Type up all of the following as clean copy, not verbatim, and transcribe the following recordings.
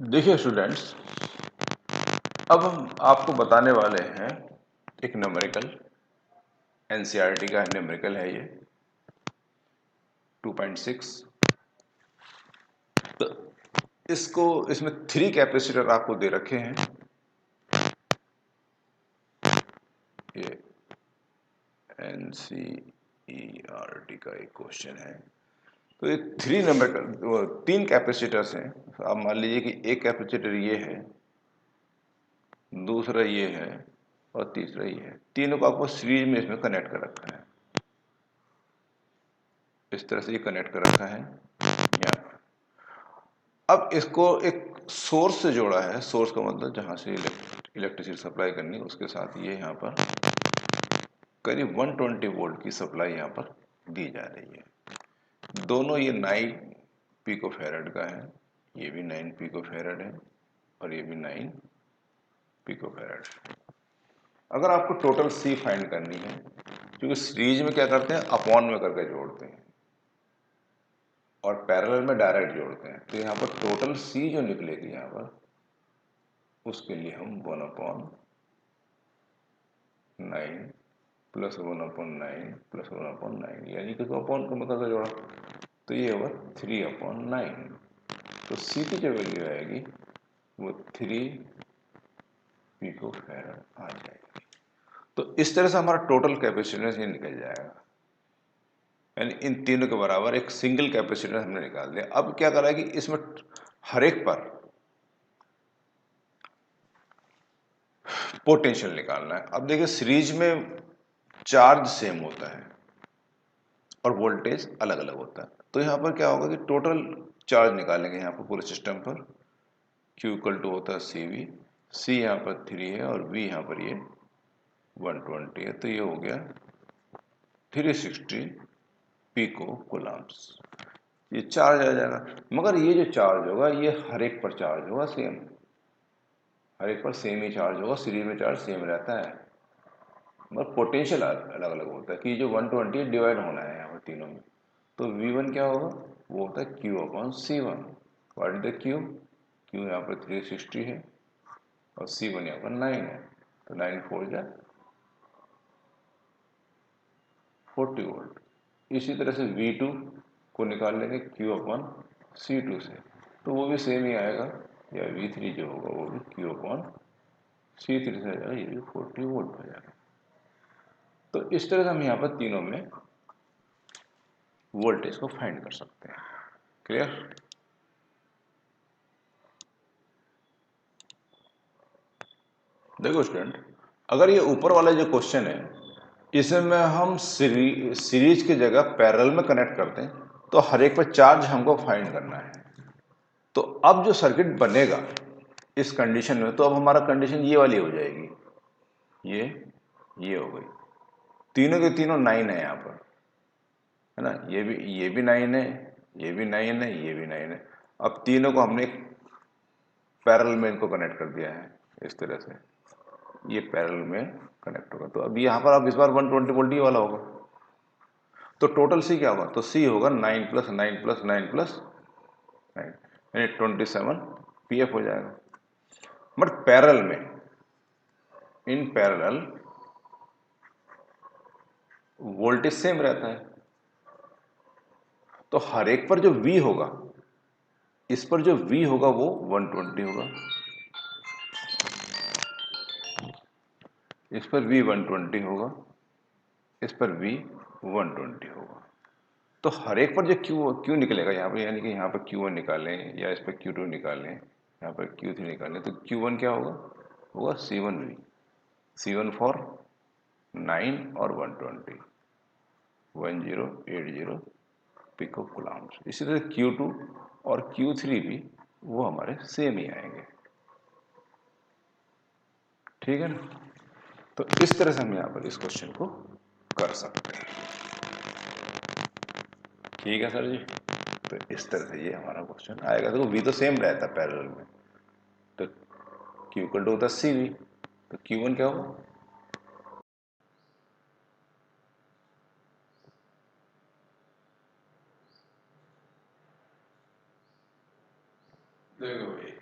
देखिए स्टूडेंट्स, अब हम आपको बताने वाले हैं एक न्यूमेरिकल। एनसीईआरटी का न्यूमेरिकल है ये 2.6। तो इसमें 3 कैपेसिटर आपको दे रखे हैं। ये एनसीईआरटी का एक क्वेश्चन है। तो ये 3 कैपेसिटर्स हैं। आप मान लीजिए कि एक कैपेसिटर ये है, दूसरा ये है और तीसरा ये है। तीनों को आपको सीरीज में इसमें कनेक्ट कर रखा है। इस तरह से ये कनेक्ट कर रखा है यहाँ पर। अब इसको एक सोर्स से जोड़ा है। सोर्स का मतलब जहां से इलेक्ट्रिसिटी सप्लाई करनी है, उसके साथ ये यहाँ पर करीब 120 वोल्ट की सप्लाई यहाँ पर दी जा रही है। दोनों ये 9 पिकोफैरड का है, ये भी 9 पिकोफैरड है और ये भी 9 पिकोफैरड। अगर आपको टोटल सी फाइंड करनी है, क्योंकि सीरीज में क्या करते हैं, अपॉन में करके जोड़ते हैं और पैरेलल में डायरेक्ट जोड़ते हैं। तो यहाँ पर टोटल सी जो निकलेगी यहाँ पर, उसके लिए हम 1/9 प्लस 1/9 प्लस 1/9, यानी कि अपॉन को मतलब जोड़ा, तो ये होगा 3/9। तो सी की जो वैल्यू आएगी वो 3 पिकोफैरड आ जाएगी। तो इस तरह से हमारा टोटल कैपेसिटेंस ये निकल जाएगा, यानी इन तीनों के बराबर एक सिंगल कैपेसिटेंस हमने निकाल दिया। अब क्या करा है कि इसमें हर एक पर पोटेंशियल निकालना है। अब देखिए सीरीज में चार्ज सेम होता है और वोल्टेज अलग अलग होता है। तो यहाँ पर क्या होगा कि टोटल चार्ज निकालेंगे यहाँ पर पूरे सिस्टम पर। Q इक्वल टू होता है CV। C यहाँ पर 3 है और V यहाँ पर ये 120 है। तो ये हो गया 360 पिको कूलम्ब्स। ये चार्ज आ जाएगा। मगर ये जो चार्ज होगा ये हर एक पर चार्ज होगा सेम, हर एक पर सेम ही चार्ज होगा। सीरीज में चार्ज सेम रहता है, मगर पोटेंशियल अलग अलग होता है कि जो 120 डिवाइड होना है यहाँ पर तीनों में। तो V1 क्या होगा, वो होता है Q/C1। What is the Q? Q यहाँ पर 360 है और C1 यहाँ पर 9 है। तो 9 4 जा 40 वोल्ट। इसी तरह से V2 को निकाल लेंगे Q/C2 से, तो वो भी सेम ही आएगा, या V3 जो होगा वो भी Q/C3 से आ जाएगा, ये भी 40 वोल्ट हो जाएगा। तो इस तरह से हम यहाँ पर तीनों में वोल्टेज को फाइंड कर सकते हैं। क्लियर? देखो स्टूडेंट, अगर ये ऊपर वाला जो क्वेश्चन है, इसमें हम सीरीज की जगह पैरेलल में कनेक्ट करते हैं, तो हर एक पर चार्ज हमको फाइंड करना है। तो अब जो सर्किट बनेगा इस कंडीशन में, तो अब हमारा कंडीशन ये वाली हो जाएगी, ये हो गई। तीनों के तीनों 9 है यहाँ पर, है ना। ये भी 9 है, ये भी 9 है, ये भी 9 है। अब तीनों को हमने पैरेलल में इनको कनेक्ट कर दिया है इस तरह से, ये पैरेलल में कनेक्ट होगा। तो अब यहाँ पर अब इस बार 120 वोल्ट ये वाला होगा। तो टोटल सी क्या होगा, तो सी होगा 9 प्लस 9 प्लस 9 प्लस 9, यानी 27 PF हो जाएगा। बट पैरेलल में, इन पैरेलल वोल्टेज सेम रहता है। तो हर एक पर जो V होगा, इस पर जो V होगा वो 120 होगा, इस पर V 120 होगा, इस पर V 120 होगा। तो हर एक पर जो Q निकलेगा यहाँ पर, यानी कि यहाँ पर Q1 निकालें या इस पर Q2 निकालें, यहाँ पर Q3 निकालें, तो Q1 क्या होगा C1V, C1 फॉर 9 और 120, 1080 पिको कूलम्ब्स। इसी तरह Q2 और Q3 भी वो हमारे सेम ही आएंगे। ठीक है ना। तो इस तरह से हम यहाँ पर इस क्वेश्चन को कर सकते हैं। ठीक है सर जी। तो इस तरह से ये हमारा क्वेश्चन आएगा। देखो V तो सेम रहता है पैरेलल में, तो Q इक्वल टू होता है CV। तो Q1 क्या होगा, देखो भाई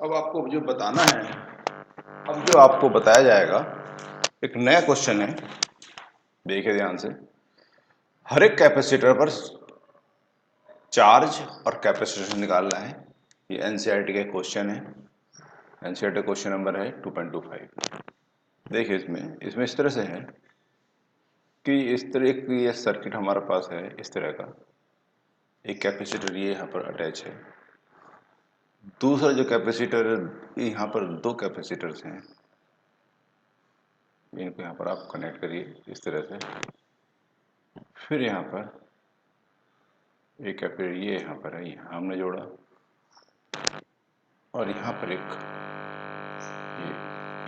अब आपको जो बताना है, अब जो आपको बताया जाएगा एक नया क्वेश्चन है, देखिए ध्यान से। हर एक कैपेसिटर पर चार्ज और कैपेसिटेंस निकालना है। ये एनसीईआरटी का क्वेश्चन है, एनसीईआरटी क्वेश्चन नंबर है 2.25। देखिए इसमें इस तरह से है कि इस तरह की ये सर्किट हमारे पास है, इस तरह का एक कैपेसिटर ये यहाँ पर अटैच है, दूसरा जो कैपेसिटर यहाँ पर दो कैपेसिटर्स हैं, इनको यहाँ पर आप कनेक्ट करिए इस तरह से। फिर यहाँ पर एक कैपेसिटर ये यहाँ पर है, यहाँ हमने जोड़ा, और यहाँ पर एक ये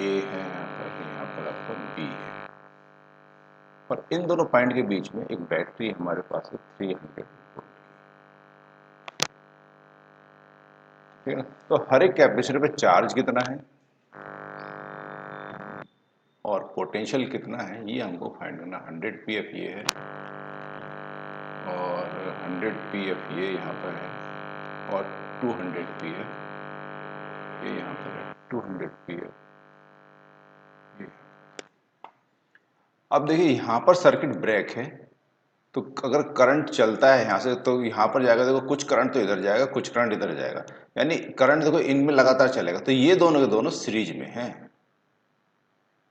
ए है, यहाँ पर आपका बी है, और इन दोनों पॉइंट के बीच में एक बैटरी हमारे पास है 300 वोल्ट। ठीक है ना। तो हर एक कैपेसिटर पे चार्ज कितना है और पोटेंशियल कितना है ये हमको फाइंड करना। 100 pf ये है और 100 pf ये यहाँ पर है, और 200 pf ये यहाँ पर है, 200 pf ये। अब देखिए यहाँ पर सर्किट ब्रेक है, तो अगर करंट चलता है यहाँ से तो यहाँ पर जाएगा, देखो कुछ करंट तो इधर जाएगा, कुछ करंट इधर जाएगा, यानी करंट देखो इनमें लगातार चलेगा। तो ये दोनों के दोनों सीरीज में हैं,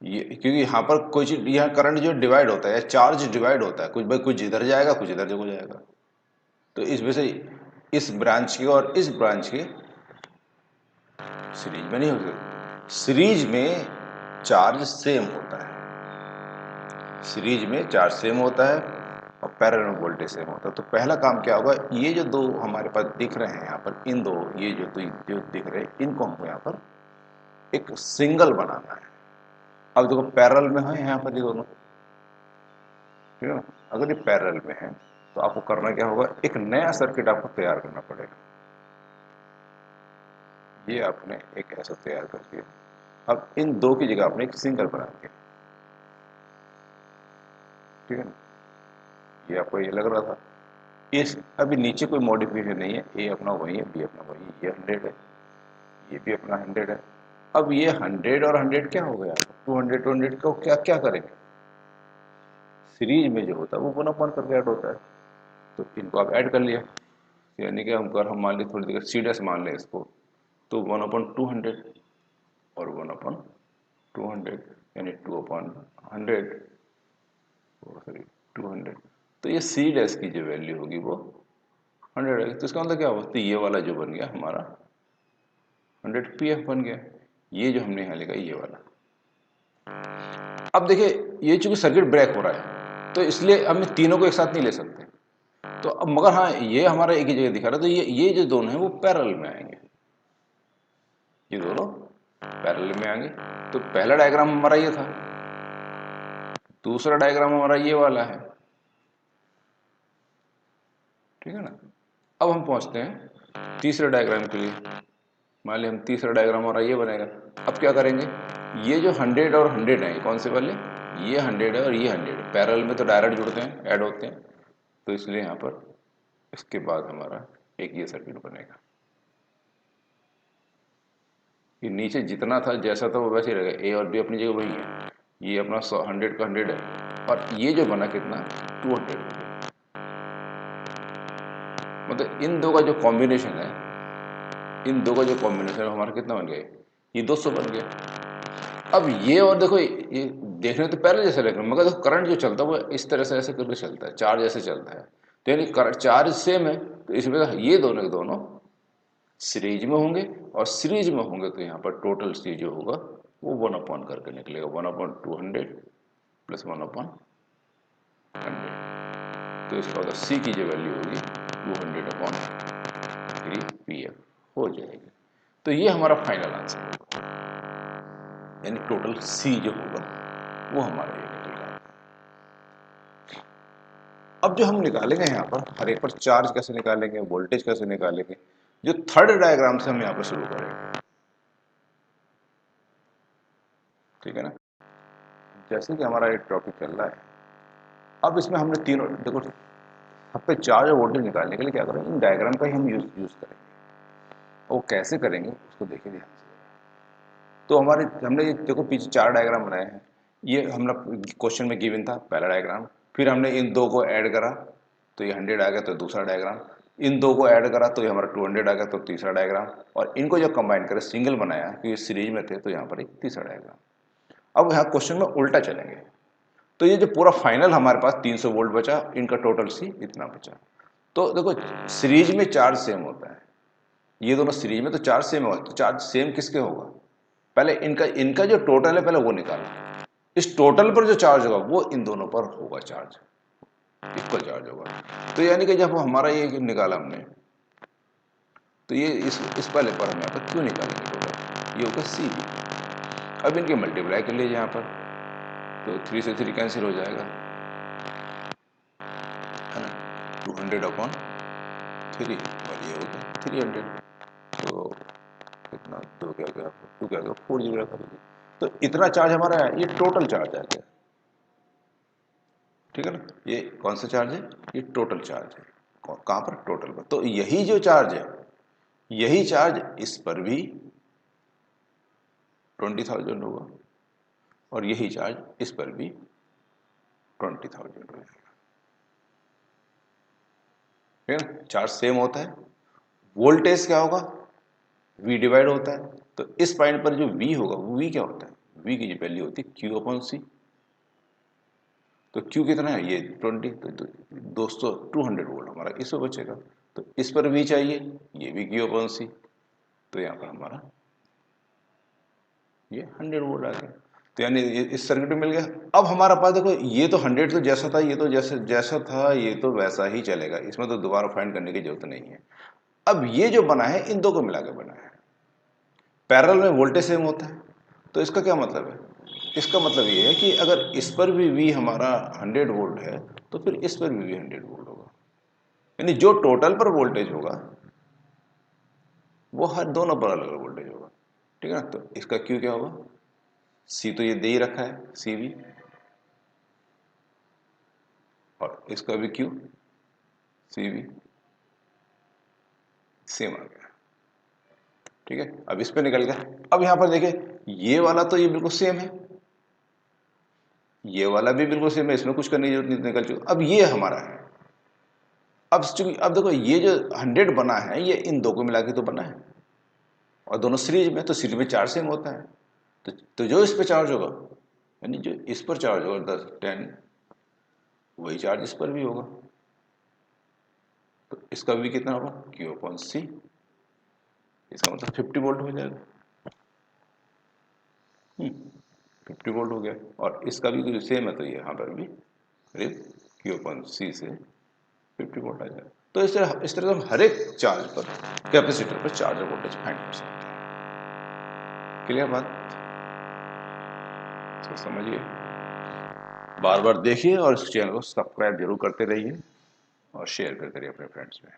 ये क्योंकि यहाँ पर कोई चीज, यहाँ करंट जो डिवाइड होता है, चार्ज डिवाइड होता है, कुछ भाई कुछ इधर जाएगा, कुछ इधर को जाएगा। तो इस वजह से इस ब्रांच के और इस ब्रांच के सीरीज में नहीं हो सकते। सीरीज में चार्ज सेम होता है, सीरीज में चार्ज सेम होता है और पैरेलल में वोल्टेज सेम होता है। तो पहला काम क्या होगा, ये जो दो हमारे पास दिख रहे हैं यहाँ पर, इन दो ये जो दिख रहे हैं, इनको हमको यहाँ पर एक सिंगल बनाना है। अब देखो पैरेलल में है यहाँ पर ये दोनों, ठीक है ना। अगर ये पैरेलल में है तो आपको करना क्या होगा, एक नया सर्किट आपको तैयार करना पड़ेगा। ये आपने एक ऐसा तैयार कर दिया। अब इन दो की जगह आपने एक सिंगल बना दिया, ठीक है ना। ये आपको ये लग रहा था, इस अभी नीचे कोई मॉडिफिकेशन नहीं है, ए अपना वही है, बी अपना वही है, ये 100 है, ये भी अपना 100 है। अब ये 100 और 100 क्या हो गया, 200 200 को क्या क्या करेंगे, सीरीज में जो होता है वो 1/1 करके ऐड होता है, तो इनको आप ऐड कर लिया। यानी कि हम मान लीजिए थोड़ी देर सी डैश मान लें इसको, तो 1/200 और 1/200 यानी 2/100, सॉरी 200। तो ये सी डैश की जो वैल्यू होगी वो 100 है। तो इसका मतलब क्या हुआ, तो ये वाला जो बन गया हमारा 100 pf बन गया, ये जो हमने यहाँ लिखा ये वाला। अब देखिए ये चूंकि सर्किट ब्रेक हो रहा है तो इसलिए हम तीनों को एक साथ नहीं ले सकते, तो अब मगर हाँ ये हमारा एक ही जगह दिखा रहा है, तो ये जो दोनों हैं वो पैरेलल में आएंगे, ये दोनों पैरेलल में आएंगे। तो पहला डायग्राम हमारा ये था, दूसरा डायग्राम हमारा ये वाला है, ठीक है ना। अब हम पहुंचते हैं तीसरे डायग्राम के लिए। मान लिया हम तीसरा डायग्राम हमारा ये बनेगा। अब क्या करेंगे, ये जो 100 और 100 है, कौन से वाले, ये 100 है और ये 100 है, पैरेलल में तो डायरेक्ट जुड़ते हैं, ऐड होते हैं, तो इसलिए यहाँ पर इसके बाद हमारा एक ये सर्किट बनेगा। ये नीचे जितना था जैसा था वो वैसे ही रहेगा, ए और बी अपनी जगह वही है, ये अपना 100 का 100 है, और ये जो बना कितना 200, मतलब इन दो का जो कॉम्बिनेशन है, इन दो का जो कॉम्बिनेशन है हमारा कितना बन गया, ये 200 बन गया। अब ये और देखो ये देखने तो पहले जैसे लग रहा है, मगर देखो करंट जो चलता है वो इस तरह से ऐसे करके चलता है, चार्ज ऐसे चलता है, तो यानी करंट चार्ज सेम है, तो इसमें ये दोनों के दोनों सीरीज में होंगे, और सीरीज में होंगे तो यहाँ पर टोटल सी जो होगा वो 1/1 करके निकलेगा, 1/200 प्लस 1/100। तो इसका मतलब सी की जो वैल्यू होगी 200/3 pf हो जाएगी। तो ये हमारा फाइनल आंसर होगा, यानी टोटल सी जो होगा वो हमारा ये निकल रहा है। अब जो हम निकालेंगे यहाँ पर हर एक पर चार्ज कैसे निकालेंगे, वोल्टेज कैसे निकालेंगे, जो थर्ड डायग्राम से हम यहाँ पर शुरू करेंगे, ठीक है ना। जैसे कि हमारा एक टॉपिक चल रहा है, अब इसमें हमने तीनों देखो, अब पे चार्ज और वोल्टेज निकालने के लिए क्या करेंगे, इन डायग्राम का ही हम यूज करेंगे। वो कैसे करेंगे उसको देखिए ध्यान से। तो हमारे हमने ये देखो पीछे 4 डायग्राम बनाए हैं, ये हमने क्वेश्चन में गिवन था पहला डायग्राम, फिर हमने इन दो को ऐड करा तो ये 100 आ गया तो दूसरा डायग्राम, इन दो को ऐड करा तो ये हमारा 200 आ गया तो तीसरा डायग्राम, और इनको जब कंबाइन करे सिंगल बनाया क्योंकि सीरीज में थे तो यहाँ पर एक तीसरा डायग्राम। अब यहाँ क्वेश्चन में उल्टा चलेंगे, तो ये जो पूरा फाइनल हमारे पास 300 वोल्ट बचा, इनका टोटल सी इतना बचा। तो देखो सीरीज में चार्ज सेम होता है, ये दोनों सीरीज में तो चार्ज सेम होगा, तो चार्ज सेम किसके होगा, पहले इनका इनका जो टोटल है पहले वो निकालना, इस टोटल पर जो चार्ज होगा वो इन दोनों पर होगा चार्ज, इक्वल चार्ज होगा। तो यानी कि जब हमारा ये निकाला हमने, तो ये इस पहले पर हम यहाँ पर क्यों निकालेंगे टोटल, ये होगा सी बी। अब इनके मल्टीप्लाई कर लीजिए यहाँ पर, तो 3 से 3 कैंसिल हो जाएगा, है ना, 200/3 और ये होगा 300, तो कितना दो क्या गया, 2 क्या गया 4 जीरो कर लीजिए, तो इतना चार्ज हमारा है, ये टोटल चार्ज आ गया, ठीक है ना। ये कौन सा चार्ज है, ये टोटल चार्ज है, कहाँ पर, टोटल पर। तो यही जो चार्ज है, यही चार्ज इस पर भी 20,000 होगा, और यही चार्ज इस पर भी 20,000 हो जाएगा, ठीक है ना। चार्ज सेम होता है, वोल्टेज क्या होगा, V डिवाइड होता है, तो इस पॉइंट पर जो V होगा वो V क्या होता है, V की जो वैल्यू होती है Q/C। तो Q कितना है, ये 20, तो 200 वोल्ट हमारा इस पर बचेगा, तो इस पर V चाहिए, ये भी Q/C, तो यहाँ पर हमारा ये 100 वोल्ट आ गया। तो यानी इस सर्किट में मिल गया। अब हमारा पास देखो ये तो 100 तो जैसा था, ये तो जैसा था ये तो वैसा ही चलेगा, इसमें तो दोबारा फाइंड करने की जरूरत नहीं है। अब ये जो बना है इन दो को मिला के बना है, पैरेलल में वोल्टेज सेम होता है, तो इसका क्या मतलब है, इसका मतलब ये है कि अगर इस पर भी V हमारा 100 वोल्ट है तो फिर इस पर भी 100 वोल्ट होगा, यानी जो टोटल पर वोल्टेज होगा वो हर दोनों पर अलग अलग वोल्टेज होगा, ठीक है ना। तो इसका Q क्या होगा, C तो ये दे ही रखा है CV, और इसका भी Q CV सेम आ गया, ठीक है। अब इस पे निकल गया, अब यहां पर देखिए ये वाला तो ये बिल्कुल सेम है, ये वाला भी बिल्कुल सेम है, इसमें कुछ करने की जरूरत नहीं, निकल चुका। अब ये हमारा है, अब चूंकि अब देखो ये जो 100 बना है ये इन दो को मिला के तो बना है, और दोनों सीरीज में, तो सीरीज में चार्ज सेम होता है, तो जो इस पे चार्ज होगा, यानी जो इस पर चार्ज होगा 10 वही चार्ज इस पर भी होगा, तो इसका भी कितना होगा Q/C, इसका मतलब 50 वोल्ट हो जाएगा, 50 वोल्ट हो गया, और इसका भी सेम है, तो यहाँ पर भी करीब Q/C से 50 वोल्ट आ जाएगा। तो इस तरह से हम हर एक चार्ज पर, कैपेसिटर पर चार्ज और वोल्टेज फाइंड कर सकते हैं। क्लियर बात, इसको समझिए, बार बार देखिए, और इस चैनल को सब्सक्राइब जरूर करते रहिए और शेयर करते रहिए अपने फ्रेंड्स में,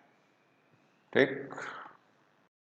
ठीक।